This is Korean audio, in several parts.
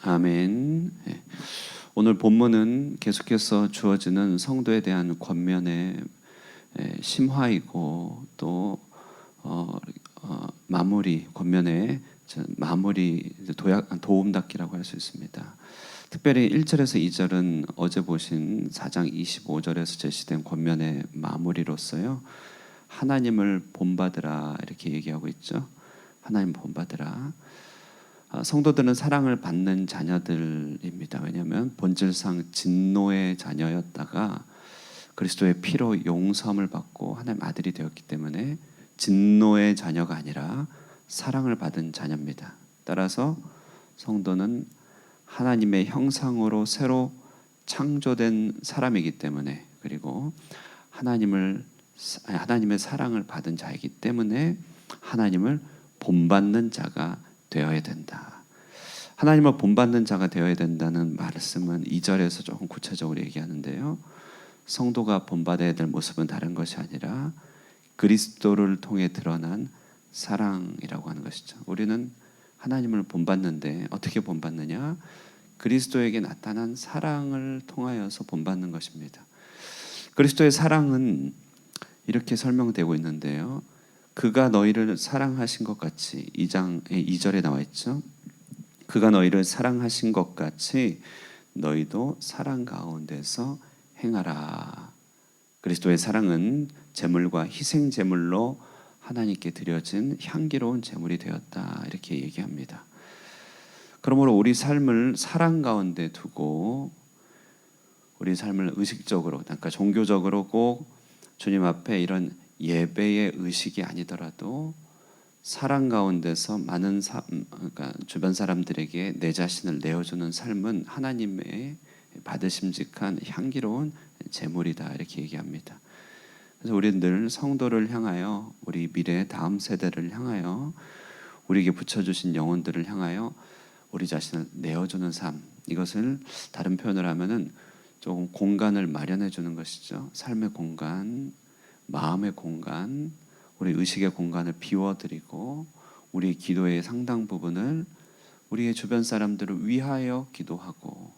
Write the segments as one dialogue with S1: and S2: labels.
S1: 아멘. 오늘 본문은 계속해서 주어지는 성도에 대한 권면의 심화이고 또 마무리, 권면의 마무리 도움닫기라고 할 수 있습니다. 특별히 1절에서 2절은 어제 보신 4장 25절에서 제시된 권면의 마무리로서요, 하나님을 본받으라 이렇게 얘기하고 있죠. 하나님 본받으라. 성도들은 사랑을 받는 자녀들입니다. 왜냐하면 본질상 진노의 자녀였다가 그리스도의 피로 용서함을 받고 하나님 아들이 되었기 때문에 진노의 자녀가 아니라 사랑을 받은 자녀입니다. 따라서 성도는 하나님의 형상으로 새로 창조된 사람이기 때문에, 그리고 하나님의 사랑을 받은 자이기 때문에 하나님을 본받는 자가 되어야 된다. 하나님을 본받는 자가 되어야 된다는 말씀은 2절에서 조금 구체적으로 얘기하는데요, 성도가 본받아야 될 모습은 다른 것이 아니라 그리스도를 통해 드러난 사랑이라고 하는 것이죠. 우리는 하나님을 본받는데 어떻게 본받느냐? 그리스도에게 나타난 사랑을 통하여서 본받는 것입니다. 그리스도의 사랑은 이렇게 설명되고 있는데요, 그가 너희를 사랑하신 것 같이, 2장 2절에 나와 있죠. 그가 너희를 사랑하신 것 같이 너희도 사랑 가운데서 행하라. 그리스도의 사랑은 제물과 희생 제물로 하나님께 드려진 향기로운 제물이 되었다 이렇게 얘기합니다. 그러므로 우리 삶을 사랑 가운데 두고 우리 삶을 의식적으로, 그러니까 종교적으로 꼭 주님 앞에 이런 예배의 의식이 아니더라도 사랑 가운데서 많은 그러니까 주변 사람들에게 내 자신을 내어주는 삶은 하나님의 받으심직한 향기로운 제물이다 이렇게 얘기합니다. 그래서 우리는 늘 성도를 향하여, 우리 미래 다음 세대를 향하여, 우리에게 붙여주신 영혼들을 향하여 우리 자신을 내어주는 삶, 이것을 다른 표현을 하면은 조금 공간을 마련해 주는 것이죠. 삶의 공간, 마음의 공간, 우리 의식의 공간을 비워드리고 우리 기도의 상당 부분을 우리의 주변 사람들을 위하여 기도하고,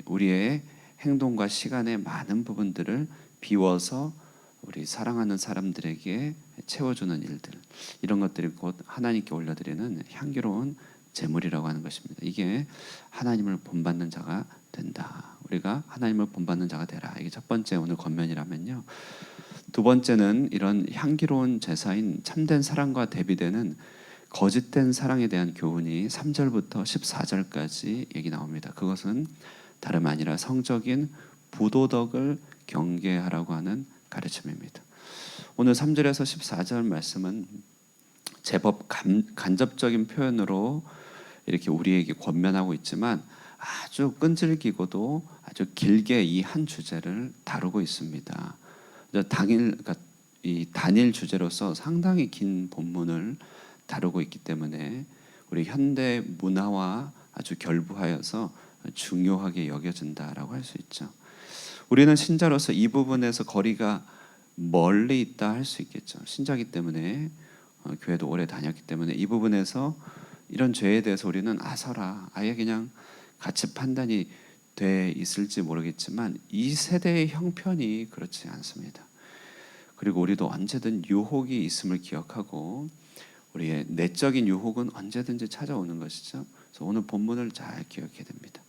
S1: 우리의 행동과 시간의 많은 부분들을 비워서 우리 사랑하는 사람들에게 채워주는 일들, 이런 것들이 곧 하나님께 올려드리는 향기로운 제물이라고 하는 것입니다. 이게 하나님을 본받는 자가 된다. 우리가 하나님을 본받는 자가 되라. 이게 첫 번째 오늘 권면이라면요, 두 번째는 이런 향기로운 제사인 참된 사랑과 대비되는 거짓된 사랑에 대한 교훈이 3절부터 14절까지 얘기 나옵니다. 그것은 다름 아니라 성적인 부도덕을 경계하라고 하는 가르침입니다. 오늘 3절에서 14절 말씀은 제법 간접적인 표현으로 이렇게 우리에게 권면하고 있지만 아주 끈질기고도 아주 길게 이 한 주제를 다루고 있습니다. 그러니까 이 단일 주제로서 상당히 긴 본문을 다루고 있기 때문에 우리 현대 문화와 아주 결부하여서 중요하게 여겨진다라고 할 수 있죠. 우리는 신자로서 이 부분에서 거리가 멀리 있다 할 수 있겠죠. 신자기 때문에, 교회도 오래 다녔기 때문에 이 부분에서 이런 죄에 대해서 우리는 아서라, 아예 그냥 가치 판단이 돼 있을지 모르겠지만 이 세대의 형편이 그렇지 않습니다. 그리고 우리도 언제든 유혹이 있음을 기억하고 우리의 내적인 유혹은 언제든지 찾아오는 것이죠. 그래서 오늘 본문을 잘 기억해야 됩니다.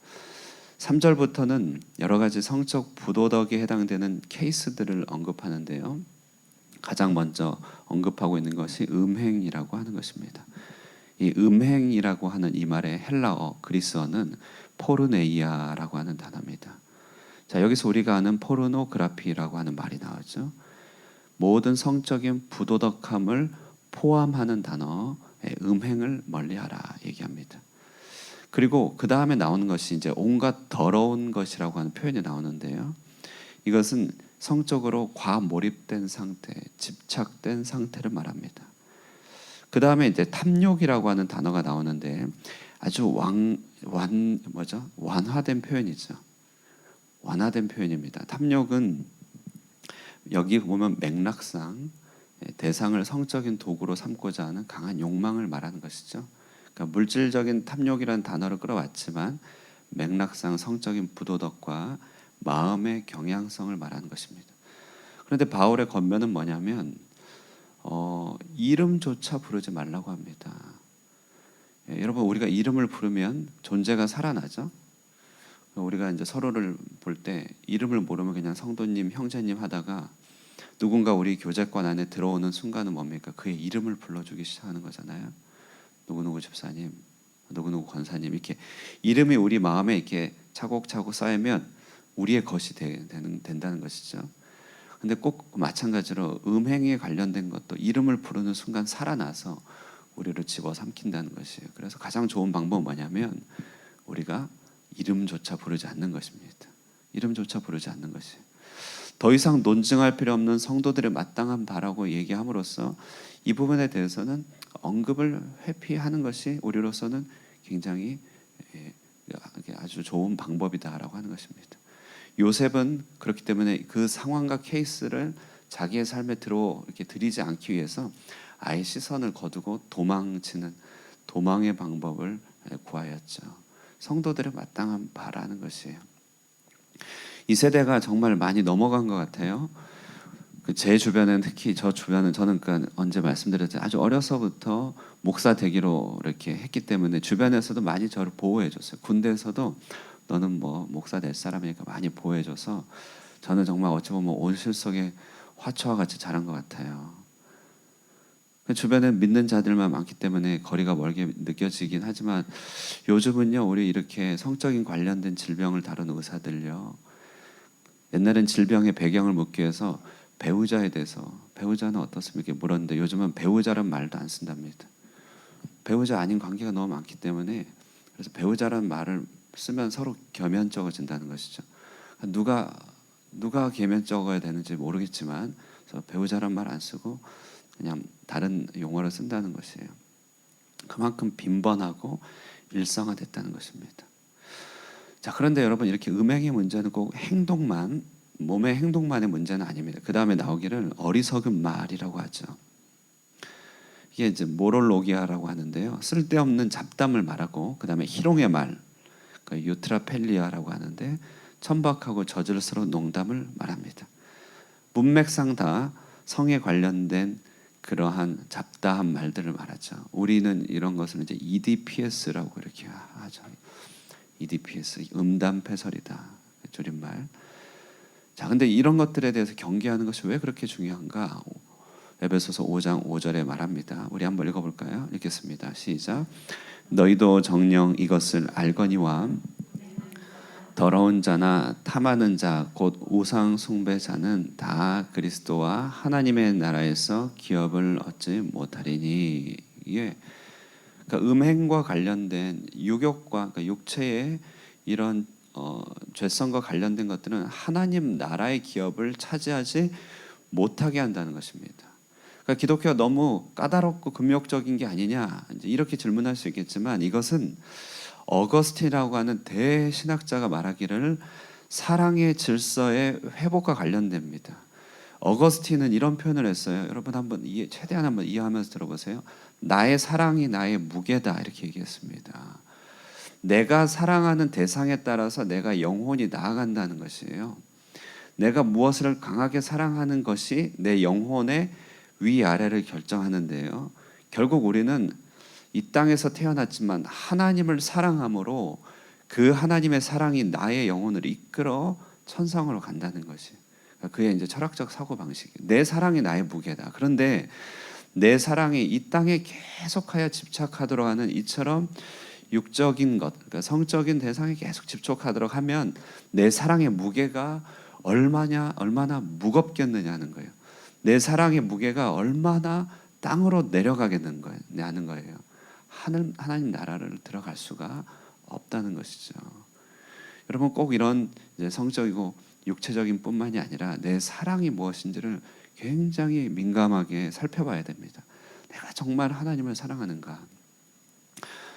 S1: 3절부터는 여러 가지 성적 부도덕에 해당되는 케이스들을 언급하는데요, 가장 먼저 언급하고 있는 것이 음행이라고 하는 것입니다. 이 음행이라고 하는 이 말의 헬라어, 그리스어는 포르네이아라고 하는 단어입니다. 자, 여기서 우리가 아는 포르노그라피라고 하는 말이 나오죠. 모든 성적인 부도덕함을 포함하는 단어, 음행을 멀리하라 얘기합니다. 그리고 그 다음에 나오는 것이 이제 온갖 더러운 것이라고 하는 표현이 나오는데요, 이것은 성적으로 과몰입된 상태, 집착된 상태를 말합니다. 그 다음에 이제 탐욕이라고 하는 단어가 나오는데 아주 완화된 표현이죠. 완화된 표현입니다. 탐욕은 여기 보면 맥락상 대상을 성적인 도구로 삼고자 하는 강한 욕망을 말하는 것이죠. 그러니까 물질적인 탐욕이라는 단어를 끌어왔지만 맥락상 성적인 부도덕과 마음의 경향성을 말하는 것입니다. 그런데 바울의 권면은 뭐냐면 이름조차 부르지 말라고 합니다. 여러분, 우리가 이름을 부르면 존재가 살아나죠. 우리가 이제 서로를 볼 때 이름을 모르면 그냥 성도님, 형제님 하다가 누군가 우리 교제권 안에 들어오는 순간은 뭡니까? 그의 이름을 불러주기 시작하는 거잖아요. 누구누구 집사님, 누구누구 권사님, 이렇게 이름이 우리 마음에 이렇게 차곡차곡 쌓이면 우리의 것이 된다는 것이죠. 근데 꼭 마찬가지로 음행에 관련된 것도 이름을 부르는 순간 살아나서 우리를 집어삼킨다는 것이에요. 그래서 가장 좋은 방법은 뭐냐면 우리가 이름조차 부르지 않는 것입니다. 이름조차 부르지 않는 것이에요. 더 이상 논증할 필요 없는 성도들의 마땅한 바라고 얘기함으로써 이 부분에 대해서는 언급을 회피하는 것이 우리로서는 굉장히 아주 좋은 방법이다라고 하는 것입니다. 요셉은 그렇기 때문에 그 상황과 케이스를 자기의 삶에 이렇게 들이지 않기 위해서 아예 시선을 거두고 도망치는 도망의 방법을 구하였죠. 성도들의 마땅한 바라는 것이에요. 이 세대가 정말 많이 넘어간 것 같아요. 제 주변은, 특히 저 주변은, 저는 언제 말씀드렸죠, 아주 어려서부터 목사 되기로 이렇게 했기 때문에 주변에서도 많이 저를 보호해줬어요. 군대에서도 너는 뭐 목사 될 사람이니까 많이 보호해줘서 저는 정말 어찌 보면 온실 속의 화초와 같이 자란 것 같아요. 주변에 믿는 자들만 많기 때문에 거리가 멀게 느껴지긴 하지만 요즘은요, 우리 이렇게 성적인 관련된 질병을 다루는 의사들요, 옛날엔 질병의 배경을 묻기 위해서 배우자에 대해서, 배우자는 어떻습니까? 물었는데 요즘은 배우자란 말도 안 쓴답니다. 배우자 아닌 관계가 너무 많기 때문에, 그래서 배우자란 말을 쓰면 서로 겸연쩍어진다는 것이죠. 누가 겸연쩍어야 되는지 모르겠지만 그래서 배우자란 말 안 쓰고 그냥 다른 용어를 쓴다는 것이에요. 그만큼 빈번하고 일상화됐다는 것입니다. 자, 그런데 여러분, 이렇게 음행의 문제는 꼭 행동만, 몸의 행동만의 문제는 아닙니다. 그 다음에 나오기를 어리석은 말이라고 하죠. 이게 이제 모롤로기아라고 하는데요, 쓸데없는 잡담을 말하고, 그 다음에 희롱의 말, 유트라펠리아라고 하는데 천박하고 저질스러운 농담을 말합니다. 문맥상 다 성에 관련된 그러한 잡다한 말들을 말하죠. 우리는 이런 것을 이제 EDPS라고 이렇게 하죠. EDPS, 음담패설이다, 줄임말. 자, 근데 이런 것들에 대해서 경계하는 것이 왜 그렇게 중요한가? 에베소서 5장 5절에 말합니다. 우리 한번 읽어볼까요? 읽겠습니다. 시작. 너희도 정녕 이것을 알거니와 더러운 자나 탐하는 자 곧 우상 숭배자는 다 그리스도와 하나님의 나라에서 기업을 얻지 못하리니. 이게 그러니까 음행과 관련된 유욕과, 그러니까 육체의 이런 죄성과 관련된 것들은 하나님 나라의 기업을 차지하지 못하게 한다는 것입니다. 그러니까 기독교가 너무 까다롭고 금욕적인 게 아니냐, 이제 이렇게 질문할 수 있겠지만, 이것은 어거스틴이라고 하는 대신학자가 말하기를 사랑의 질서의 회복과 관련됩니다. 어거스틴은 이런 표현을 했어요. 여러분 한번 최대한 한번 이해하면서 들어보세요. 나의 사랑이 나의 무게다, 이렇게 얘기했습니다. 내가 사랑하는 대상에 따라서 내가 영혼이 나아간다는 것이에요. 내가 무엇을 강하게 사랑하는 것이 내 영혼의 위아래를 결정하는데요, 결국 우리는 이 땅에서 태어났지만 하나님을 사랑함으로 그 하나님의 사랑이 나의 영혼을 이끌어 천상으로 간다는 것이 그의 이제 철학적 사고 방식. 내 사랑이 나의 무게다. 그런데 내 사랑이 이 땅에 계속하여 집착하도록 하는 이처럼 육적인 것, 그러니까 성적인 대상에 계속 집착하도록 하면 내 사랑의 무게가 얼마나 무겁겠느냐는 거예요. 내 사랑의 무게가 얼마나 땅으로 내려가겠느냐는 거예요. 하나님 나라를 들어갈 수가 없다는 것이죠. 여러분, 꼭 이런 이제 성적이고 육체적인 뿐만이 아니라 내 사랑이 무엇인지를 굉장히 민감하게 살펴봐야 됩니다. 내가 정말 하나님을 사랑하는가?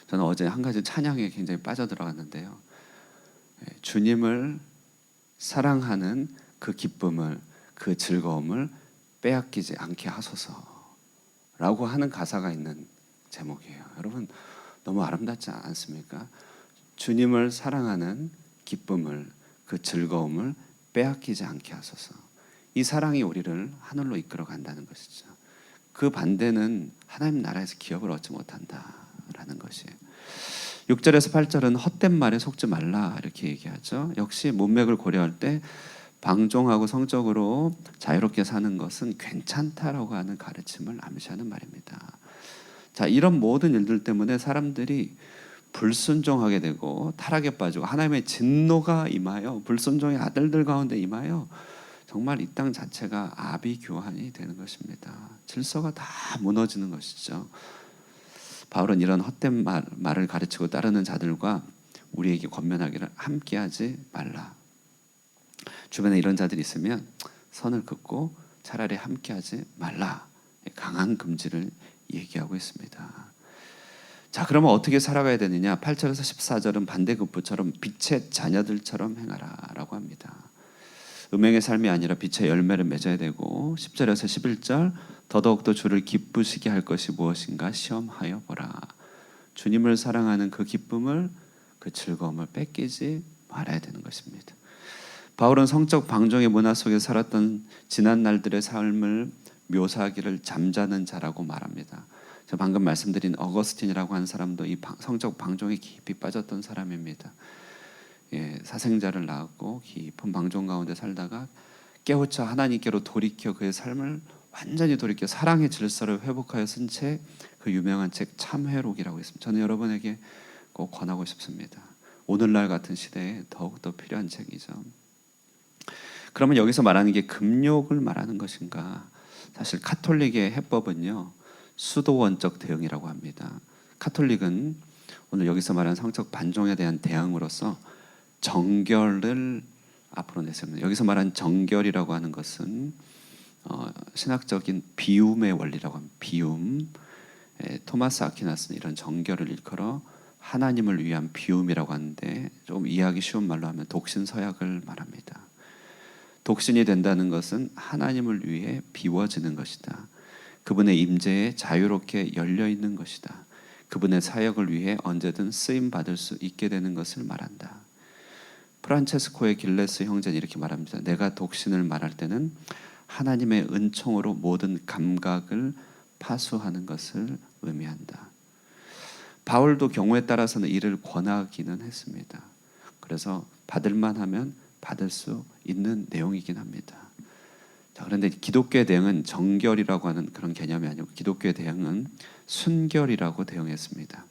S1: 저는 어제 한 가지 찬양에 굉장히 빠져들어갔는데요, 주님을 사랑하는 그 기쁨을, 그 즐거움을 빼앗기지 않게 하소서라고 하는 가사가 있는 제목이에요. 여러분, 너무 아름답지 않습니까? 주님을 사랑하는 기쁨을, 그 즐거움을 빼앗기지 않게 하소서. 이 사랑이 우리를 하늘로 이끌어 간다는 것이죠. 그 반대는 하나님 나라에서 기업을 얻지 못한다라는 것이에요. 6절에서 8절은 헛된 말에 속지 말라 이렇게 얘기하죠. 역시 문맥을 고려할 때 방종하고 성적으로 자유롭게 사는 것은 괜찮다라고 하는 가르침을 암시하는 말입니다. 자, 이런 모든 일들 때문에 사람들이 불순종하게 되고 타락에 빠지고 하나님의 진노가 임하여 불순종의 아들들 가운데 임하여 정말 이 땅 자체가 아비규환이 되는 것입니다. 질서가 다 무너지는 것이죠. 바울은 이런 헛된 말을 가르치고 따르는 자들과 우리에게 권면하기를 함께하지 말라. 주변에 이런 자들이 있으면 선을 긋고 차라리 함께하지 말라. 강한 금지를 얘기하고 있습니다. 자, 그러면 어떻게 살아가야 되느냐? 8절에서 14절은 반대급부처럼 빛의 자녀들처럼 행하라 라고 합니다. 음행의 삶이 아니라 빛의 열매를 맺어야 되고 10절에서 11절 더더욱더 주를 기쁘시게 할 것이 무엇인가 시험하여 보라. 주님을 사랑하는 그 기쁨을, 그 즐거움을 뺏기지 말아야 되는 것입니다. 바울은 성적 방종의 문화 속에 살았던 지난 날들의 삶을 묘사하기를 잠자는 자라고 말합니다. 저 방금 말씀드린 어거스틴이라고 하는 사람도 이 성적 방종에 깊이 빠졌던 사람입니다. 사생자를 낳았고 깊은 방종 가운데 살다가 깨우쳐 하나님께로 돌이켜 그의 삶을 완전히 돌이켜 사랑의 질서를 회복하여 쓴 책, 그 유명한 책 참회록이라고 있습니다. 저는 여러분에게 꼭 권하고 싶습니다. 오늘날 같은 시대에 더욱더 필요한 책이죠. 그러면 여기서 말하는 게 금욕을 말하는 것인가? 사실 카톨릭의 해법은요, 수도원적 대응이라고 합니다. 카톨릭은 오늘 여기서 말하는 성적 반종에 대한 대응으로서 정결을 앞으로 내세웁니다. 여기서 말하는 정결이라고 하는 것은 신학적인 비움의 원리라고 합니다. 비움. 토마스 아퀴나스는 이런 정결을 일컬어 하나님을 위한 비움이라고 하는데 좀 이해하기 쉬운 말로 하면 독신서약을 말합니다. 독신이 된다는 것은 하나님을 위해 비워지는 것이다. 그분의 임재에 자유롭게 열려 있는 것이다. 그분의 사역을 위해 언제든 쓰임 받을 수 있게 되는 것을 말한다. 프란체스코의 길레스 형제는 이렇게 말합니다. 내가 독신을 말할 때는 하나님의 은총으로 모든 감각을 파수하는 것을 의미한다. 바울도 경우에 따라서는 이를 권하기는 했습니다. 그래서 받을만 하면 받을 수 있는 내용이긴 합니다. 자, 그런데 기독교의 대응은 정결이라고 하는 그런 개념이 아니고 기독교의 대응은 순결이라고 대응했습니다.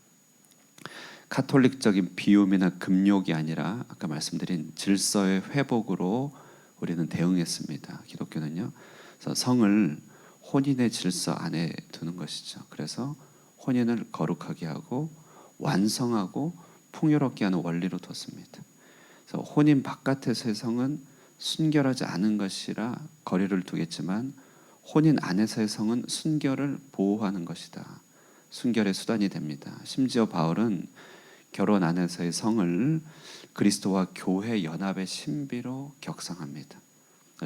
S1: 카톨릭적인 비움이나 금욕이 아니라 아까 말씀드린 질서의 회복으로 우리는 대응했습니다. 기독교는요. 그래서 성을 혼인의 질서 안에 두는 것이죠. 그래서 혼인을 거룩하게 하고 완성하고 풍요롭게 하는 원리로 뒀습니다. 그래서 혼인 바깥에서의 성은 순결하지 않은 것이라 거리를 두겠지만 혼인 안에서의 성은 순결을 보호하는 것이다. 순결의 수단이 됩니다. 심지어 바울은 결혼 안에서의 성을 그리스도와 교회 연합의 신비로 격상합니다.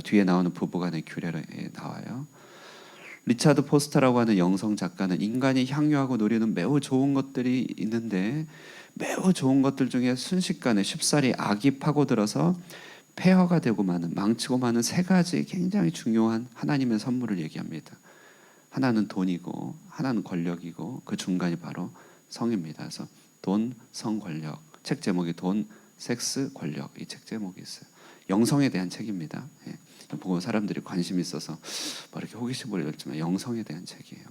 S1: 뒤에 나오는 부부간의 규례에 나와요. 리차드 포스터라고 하는 영성 작가는 인간이 향유하고 누리는 매우 좋은 것들이 있는데 매우 좋은 것들 중에 순식간에 쉽사리 악이 파고들어서 폐허가 되고 마는, 망치고 마는 세 가지 굉장히 중요한 하나님의 선물을 얘기합니다. 하나는 돈이고 하나는 권력이고 그 중간이 바로 성입니다. 그래서 돈, 성, 권력. 책 제목이 돈, 섹스, 권력. 이 책 제목이 있어요. 영성에 대한 책입니다. 보고 사람들이 관심이 있어서 뭐 이렇게 호기심을 열지만 영성에 대한 책이에요.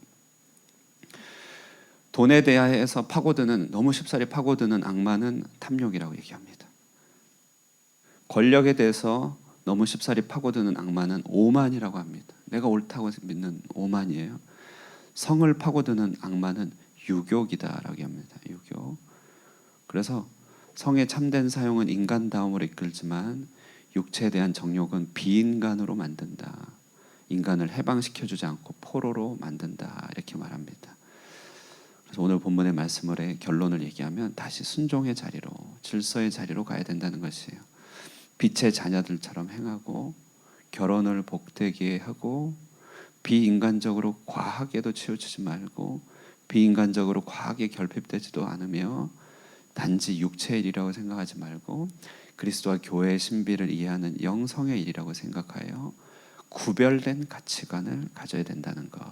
S1: 돈에 대해서 파고드는 너무 쉽사리 파고드는 악마는 탐욕이라고 얘기합니다. 권력에 대해서 너무 쉽사리 파고드는 악마는 오만이라고 합니다. 내가 옳다고 믿는 오만이에요. 성을 파고드는 악마는 유욕이다라고 합니다. 유욕. 그래서 성의 참된 사용은 인간다움으로 이끌지만 육체에 대한 정욕은 비인간으로 만든다. 인간을 해방시켜주지 않고 포로로 만든다. 이렇게 말합니다. 그래서 오늘 본문의 말씀을 결론을 얘기하면 다시 순종의 자리로, 질서의 자리로 가야 된다는 것이에요. 빛의 자녀들처럼 행하고 결혼을 복되게 하고 비인간적으로 과하게도 치우치지 말고 비인간적으로 과하게 결핍되지도 않으며 단지 육체의 일이라고 생각하지 말고 그리스도와 교회의 신비를 이해하는 영성의 일이라고 생각하여 구별된 가치관을 가져야 된다는 것.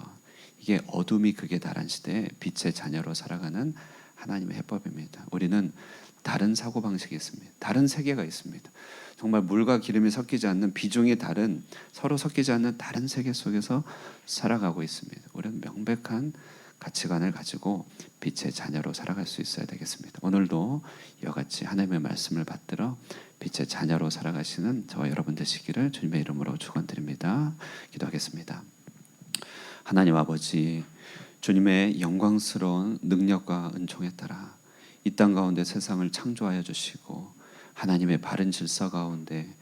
S1: 이게 어둠이 극에 달한 시대에 빛의 자녀로 살아가는 하나님의 해법입니다. 우리는 다른 사고방식이 있습니다. 다른 세계가 있습니다. 정말 물과 기름이 섞이지 않는 비중이 다른, 서로 섞이지 않는 다른 세계 속에서 살아가고 있습니다. 우리는 명백한 가치관을 가지고 빛의 자녀로 살아갈 수 있어야 되겠습니다. 오늘도 이와 같이 하나님의 말씀을 받들어 빛의 자녀로 살아가시는 저와 여러분 되시기를 주님의 이름으로 축원드립니다. 기도하겠습니다. 하나님 아버지, 주님의 영광스러운 능력과 은총에 따라 이 땅 가운데 세상을 창조하여 주시고 하나님의 바른 질서 가운데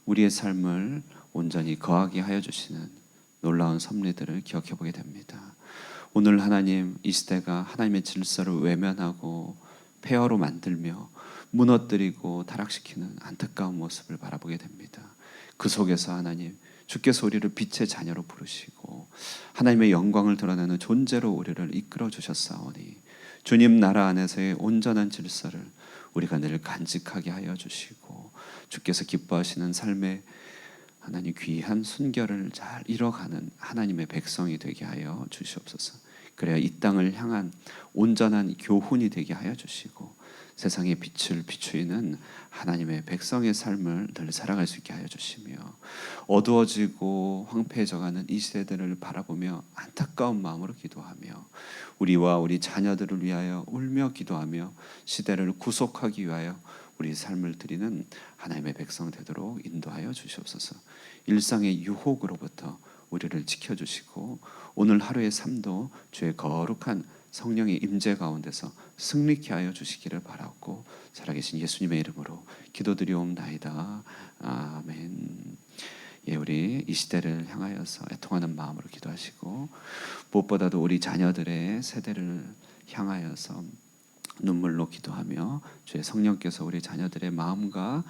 S1: 우리의 삶을 온전히 거하게 하여 주시는 놀라운 섭리들을 기억해 보게 됩니다. 오늘 하나님, 이 시대가 하나님의 질서를 외면하고 폐허로 만들며 무너뜨리고 타락시키는 안타까운 모습을 바라보게 됩니다. 그 속에서 하나님, 주께서 우리를 빛의 자녀로 부르시고 하나님의 영광을 드러내는 존재로 우리를 이끌어 주셨사오니 주님 나라 안에서의 온전한 질서를 우리가 늘 간직하게 하여 주시고 주께서 기뻐하시는 삶의 하나님 귀한 순결을 잘 이뤄가는 하나님의 백성이 되게 하여 주시옵소서. 그래야 이 땅을 향한 온전한 교훈이 되게 하여 주시고 세상의 빛을 비추이는 하나님의 백성의 삶을 늘 살아갈 수 있게 하여 주시며 어두워지고 황폐해져가는 이 세대를 바라보며 안타까운 마음으로 기도하며 우리와 우리 자녀들을 위하여 울며 기도하며 시대를 구속하기 위하여 우리 삶을 드리는 하나님의 백성 되도록 인도하여 주시옵소서. 일상의 유혹으로부터 우리를 지켜주시고 오늘 하루의 삶도 주의 거룩한 성령의 임재 가운데서 승리케 하여 주시기를 바라고 살아계신 예수님의 이름으로 기도드리옵나이다. 아멘. 예, 우리 이 시대를 향하여서 애통하는 마음으로 기도하시고 무엇보다도 우리 자녀들의 세대를 향하여서 눈물로 기도하며 주의 성령께서 우리 자녀들의 마음과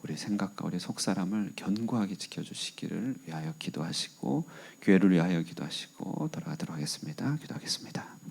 S1: 우리 생각과 우리 속사람을 견고하게 지켜주시기를 위하여 기도하시고 교회를 위하여 기도하시고 돌아가도록 하겠습니다. 기도하겠습니다.